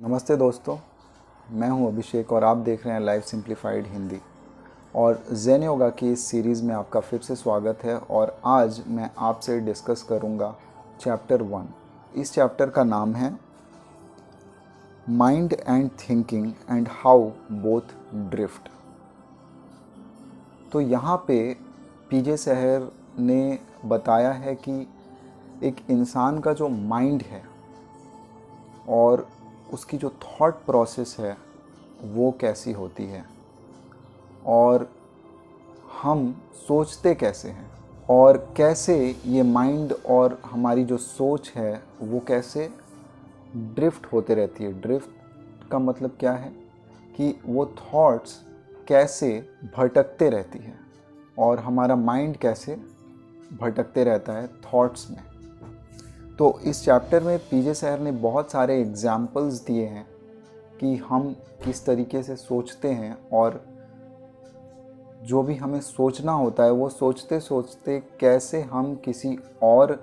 नमस्ते दोस्तों, मैं हूं अभिषेक और आप देख रहे हैं लाइफ सिंप्लीफाइड हिंदी। और ज़ेन योगा की इस सीरीज़ में आपका फिर से स्वागत है। और आज मैं आपसे डिस्कस करूंगा चैप्टर 1। इस चैप्टर का नाम है mind and thinking and how both drift. तो यहाँ पे पीजे सहर ने बताया है कि एक इंसान का जो माइंड है और उसकी जो थॉट प्रोसेस है वो कैसी होती है और हम सोचते कैसे हैं और कैसे ये माइंड और हमारी जो सोच है वो कैसे ड्रिफ्ट होते रहती है। ड्रिफ्ट का मतलब क्या है कि वो थॉट्स कैसे भटकते रहती है और हमारा माइंड कैसे भटकते रहता है थॉट्स में। तो इस चैप्टर में पीजे सहर ने बहुत सारे एग्जाम्पल्स दिए हैं कि हम किस तरीके से सोचते हैं और जो भी हमें सोचना होता है वो सोचते सोचते कैसे हम किसी और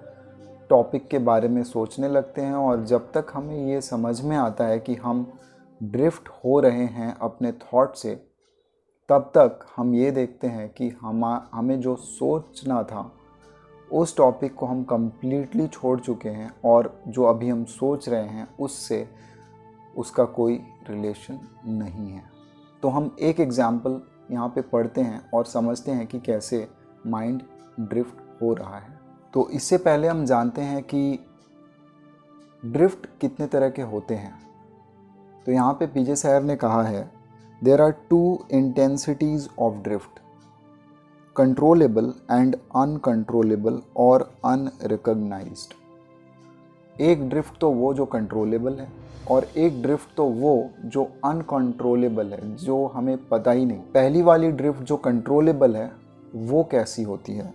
टॉपिक के बारे में सोचने लगते हैं। और जब तक हमें ये समझ में आता है कि हम ड्रिफ्ट हो रहे हैं अपने थॉट से, तब तक हम ये देखते हैं कि हमें जो सोचना था उस टॉपिक को हम कम्प्लीटली छोड़ चुके हैं और जो अभी हम सोच रहे हैं उससे उसका कोई रिलेशन नहीं है। तो हम एक एग्जाम्पल यहाँ पे पढ़ते हैं और समझते हैं कि कैसे माइंड ड्रिफ्ट हो रहा है। तो इससे पहले हम जानते हैं कि ड्रिफ्ट कितने तरह के होते हैं। तो यहाँ पे पीजे सहर ने कहा है, there are two intensities of drift, controllable and uncontrollable और अनरिकग्नाइज्ड। एक ड्रिफ्ट तो वो जो कंट्रोलेबल है और एक ड्रिफ्ट तो वो जो अनकंट्रोलेबल है, जो हमें पता ही नहीं। पहली वाली ड्रिफ्ट जो कंट्रोलेबल है वो कैसी होती है?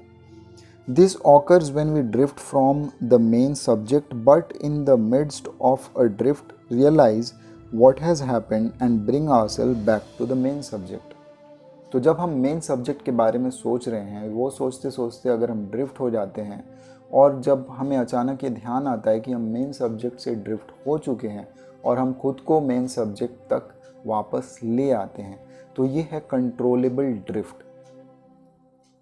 This occurs when we drift from the main subject but in the midst of a drift realise what has happened and bring ourself back to the main subject. तो जब हम मेन सब्जेक्ट के बारे में सोच रहे हैं, वो सोचते सोचते अगर हम ड्रिफ्ट हो जाते हैं और जब हमें अचानक ये ध्यान आता है कि हम मेन सब्जेक्ट से ड्रिफ्ट हो चुके हैं और हम खुद को मेन सब्जेक्ट तक वापस ले आते हैं, तो ये है कंट्रोलेबल ड्रिफ्ट।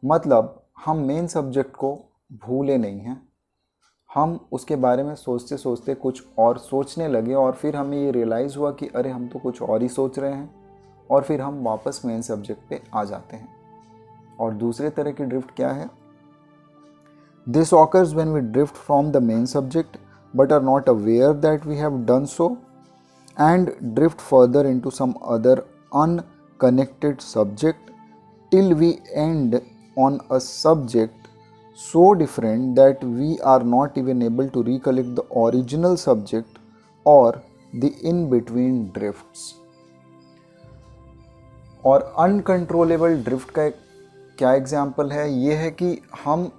मतलब हम मेन सब्जेक्ट को भूले नहीं हैं, हम उसके बारे में सोचते सोचते कुछ और सोचने लगे और फिर हमें ये रियलाइज़ हुआ कि अरे हम तो कुछ और ही सोच रहे हैं, और फिर हम वापस मेन सब्जेक्ट पे आ जाते हैं। और दूसरे तरह की ड्रिफ्ट क्या है? This occurs when we drift from the main subject but are not aware that we have done so and drift further into some other unconnected subject till we end on a subject so different that we are not even able to recollect the original subject or the in-between drifts। और uncontrollable drift का क्या example है? ये है कि हम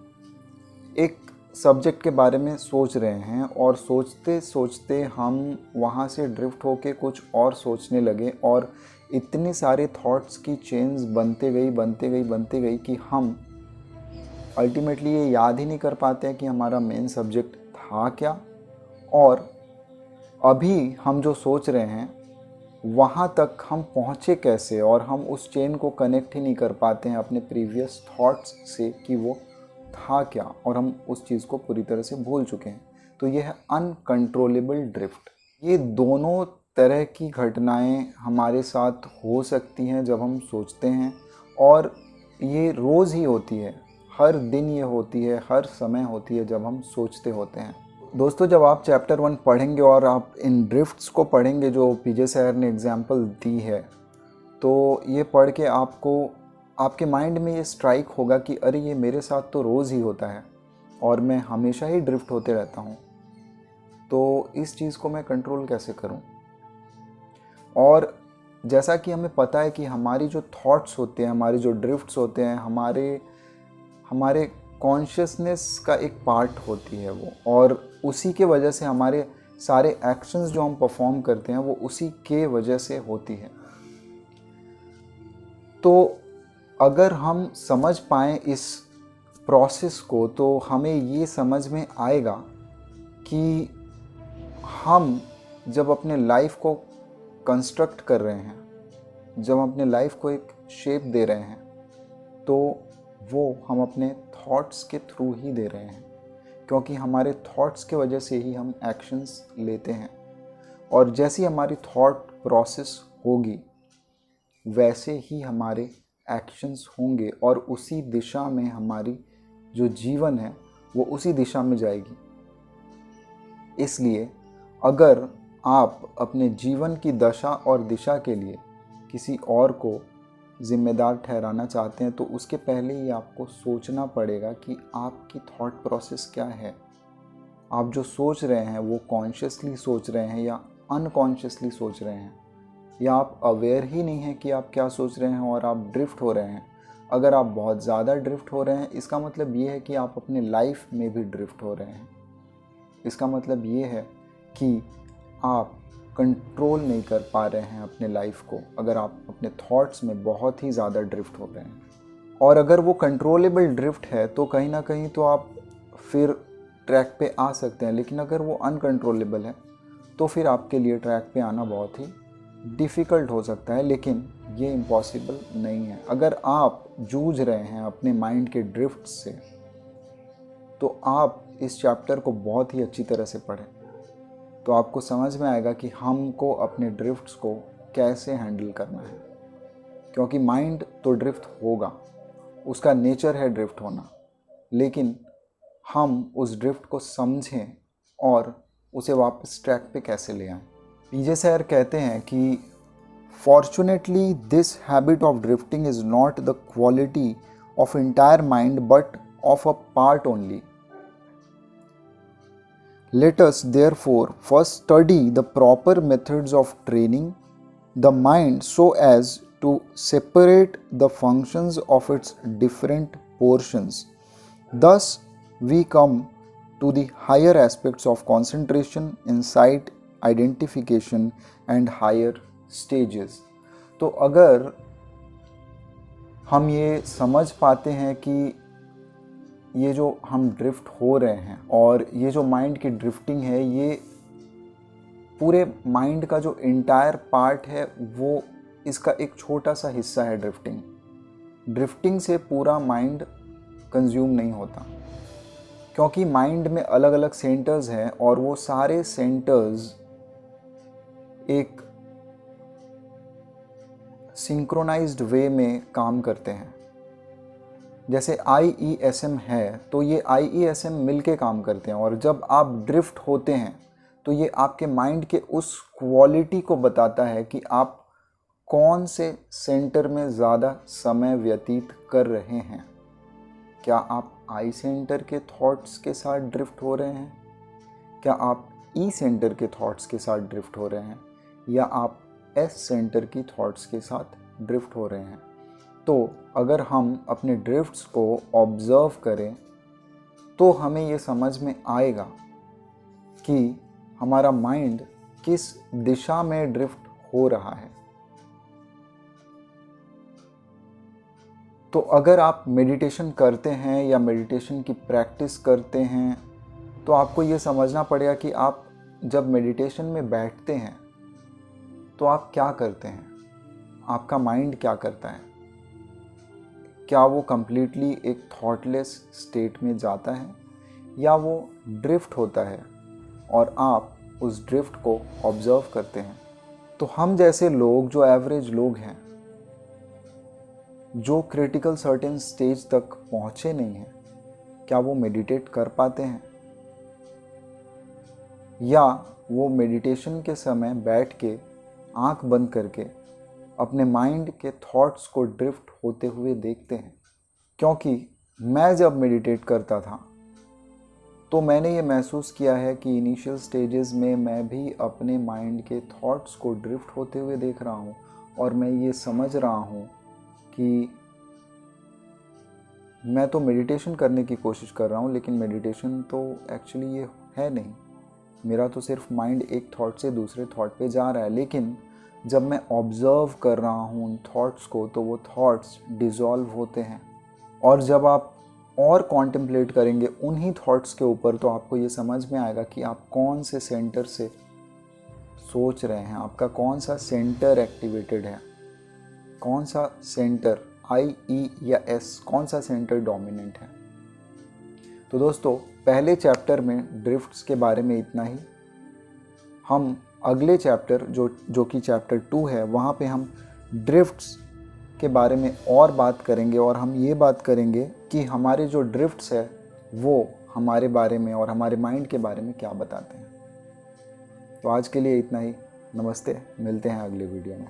एक subject के बारे में सोच रहे हैं और सोचते सोचते हम वहाँ से ड्रिफ्ट होके कुछ और सोचने लगे और इतनी सारे थॉट्स की चेन्स बनते गई कि हम अल्टीमेटली ये याद ही नहीं कर पाते हैं कि हमारा मेन सब्जेक्ट था क्या और अभी हम जो सोच रहे हैं वहाँ तक हम पहुँचे कैसे, और हम उस चेन को कनेक्ट ही नहीं कर पाते हैं अपने प्रीवियस थॉट्स से कि वो था क्या, और हम उस चीज़ को पूरी तरह से भूल चुके हैं। तो ये है अनकंट्रोलेबल ड्रिफ्ट। ये दोनों तरह की घटनाएं हमारे साथ हो सकती हैं जब हम सोचते हैं, और ये रोज़ ही होती है, हर दिन ये होती है, हर समय होती है जब हम सोचते होते हैं। दोस्तों, जब आप चैप्टर 1 पढ़ेंगे और आप इन ड्रिफ्ट्स को पढ़ेंगे जो पीजे सहर ने एग्जाम्पल दी है, तो ये पढ़ के आपको आपके माइंड में ये स्ट्राइक होगा कि अरे ये मेरे साथ तो रोज़ ही होता है और मैं हमेशा ही ड्रिफ्ट होते रहता हूँ, तो इस चीज़ को मैं कंट्रोल कैसे करूँ? और जैसा कि हमें पता है कि हमारी जो थॉट्स होते हैं, हमारे जो ड्रिफ्ट्स होते हैं, हमारे कॉन्शियसनेस का एक पार्ट होती है वो, और उसी के वजह से हमारे सारे एक्शंस जो हम परफॉर्म करते हैं वो उसी के वजह से होती है। तो अगर हम समझ पाएँ इस प्रोसेस को, तो हमें ये समझ में आएगा कि हम जब अपने लाइफ को कंस्ट्रक्ट कर रहे हैं, जब अपने लाइफ को एक शेप दे रहे हैं, तो वो हम अपने थॉट्स के थ्रू ही दे रहे हैं, क्योंकि हमारे थॉट्स के वजह से ही हम एक्शंस लेते हैं। और जैसी हमारी थॉट प्रोसेस होगी वैसे ही हमारे एक्शंस होंगे, और उसी दिशा में हमारी जो जीवन है वो उसी दिशा में जाएगी। इसलिए अगर आप अपने जीवन की दशा और दिशा के लिए किसी और को जिम्मेदार ठहराना चाहते हैं तो उसके पहले ही आपको सोचना पड़ेगा कि आपकी थॉट प्रोसेस क्या है। आप जो सोच रहे हैं वो कॉन्शियसली सोच रहे हैं या अनकॉन्शियसली सोच रहे हैं, या आप अवेयर ही नहीं हैं कि आप क्या सोच रहे हैं और आप ड्रिफ्ट हो रहे हैं। अगर आप बहुत ज़्यादा ड्रिफ्ट हो रहे हैं, इसका मतलब ये है कि आप अपने लाइफ में भी ड्रिफ्ट हो रहे हैं। इसका मतलब ये है कि आप कंट्रोल नहीं कर पा रहे हैं अपने लाइफ को, अगर आप अपने थॉट्स में बहुत ही ज़्यादा ड्रिफ्ट हो रहे हैं। और अगर वो कंट्रोलेबल ड्रिफ्ट है तो कहीं ना कहीं तो आप फिर ट्रैक पे आ सकते हैं, लेकिन अगर वो अनकंट्रोलेबल है तो फिर आपके लिए ट्रैक पे आना बहुत ही डिफ़िकल्ट हो सकता है, लेकिन ये इम्पॉसिबल नहीं है। अगर आप जूझ रहे हैं अपने माइंड के ड्रिफ्ट से तो आप इस चैप्टर को बहुत ही अच्छी तरह से पढ़ें, तो आपको समझ में आएगा कि हमको अपने ड्रिफ्ट्स को कैसे हैंडल करना है। क्योंकि माइंड तो ड्रिफ्ट होगा, उसका नेचर है ड्रिफ्ट होना, लेकिन हम उस ड्रिफ्ट को समझें और उसे वापस ट्रैक पे कैसे ले आएं। पीजे सैर कहते हैं कि fortunately this habit of drifting is not the quality of entire mind but of a part only. Let us therefore first study the proper methods of training the mind so as to separate the functions of its different portions. Thus, we come to the higher aspects of concentration, insight, identification and higher stages. तो अगर हम ये समझ पाते हैं कि ये जो हम ड्रिफ्ट हो रहे हैं और ये जो माइंड की ड्रिफ्टिंग है, ये पूरे माइंड का जो इंटायर पार्ट है वो इसका एक छोटा सा हिस्सा है। ड्रिफ्टिंग से पूरा माइंड कंज्यूम नहीं होता, क्योंकि माइंड में अलग अलग सेंटर्स हैं और वो सारे सेंटर्स एक सिंक्रोनाइज्ड वे में काम करते हैं। जैसे IESM है तो ये IESM मिलके काम करते हैं, और जब आप ड्रिफ्ट होते हैं तो ये आपके माइंड के उस क्वालिटी को बताता है कि आप कौन से सेंटर में ज़्यादा समय व्यतीत कर रहे हैं। क्या आप I सेंटर के थॉट्स के साथ ड्रिफ्ट हो रहे हैं, क्या आप E सेंटर के थॉट्स के साथ ड्रिफ्ट हो रहे हैं, या आप S सेंटर की थॉट्स के साथ ड्रिफ्ट हो रहे हैं। तो अगर हम अपने ड्रिफ्ट्स को ऑब्ज़र्व करें तो हमें ये समझ में आएगा कि हमारा माइंड किस दिशा में ड्रिफ्ट हो रहा है। तो अगर आप मेडिटेशन करते हैं या मेडिटेशन की प्रैक्टिस करते हैं तो आपको ये समझना पड़ेगा कि आप जब मेडिटेशन में बैठते हैं तो आप क्या करते हैं, आपका माइंड क्या करता है। क्या वो कम्प्लीटली एक थॉटलेस स्टेट में जाता है या वो ड्रिफ्ट होता है और आप उस ड्रिफ्ट को ऑब्ज़र्व करते हैं। तो हम जैसे लोग, जो एवरेज लोग हैं, जो क्रिटिकल सर्टेन स्टेज तक पहुँचे नहीं हैं, क्या वो मेडिटेट कर पाते हैं, या वो मेडिटेशन के समय बैठ के आँख बंद करके अपने माइंड के थॉट्स को ड्रिफ्ट होते हुए देखते हैं। क्योंकि मैं जब मेडिटेट करता था तो मैंने ये महसूस किया है कि इनिशियल स्टेजेस में मैं भी अपने माइंड के थॉट्स को ड्रिफ्ट होते हुए देख रहा हूँ, और मैं ये समझ रहा हूँ कि मैं तो मेडिटेशन करने की कोशिश कर रहा हूँ, लेकिन मेडिटेशन तो एक्चुअली ये है नहीं। मेरा तो सिर्फ माइंड एक थॉट से दूसरे थॉट पे जा रहा है। लेकिन जब मैं ऑब्ज़र्व कर रहा हूँ उन थॉट्स को तो वो थॉट्स डिज़ोल्व होते हैं, और जब आप और कॉन्टेम्पलेट करेंगे उन्हीं थॉट्स के ऊपर तो आपको ये समझ में आएगा कि आप कौन से सेंटर से सोच रहे हैं, आपका कौन सा सेंटर एक्टिवेटेड है, कौन सा सेंटर आई, ई या एस, कौन सा सेंटर डोमिनेंट है। तो दोस्तों पहले चैप्टर में ड्रिफ्ट्स के बारे में इतना ही। हम अगले चैप्टर जो कि चैप्टर 2 है, वहाँ पे हम ड्रिफ्ट्स के बारे में और बात करेंगे और हम ये बात करेंगे कि हमारे जो ड्रिफ्ट्स है वो हमारे बारे में और हमारे माइंड के बारे में क्या बताते हैं। तो आज के लिए इतना ही। नमस्ते, मिलते हैं अगले वीडियो में।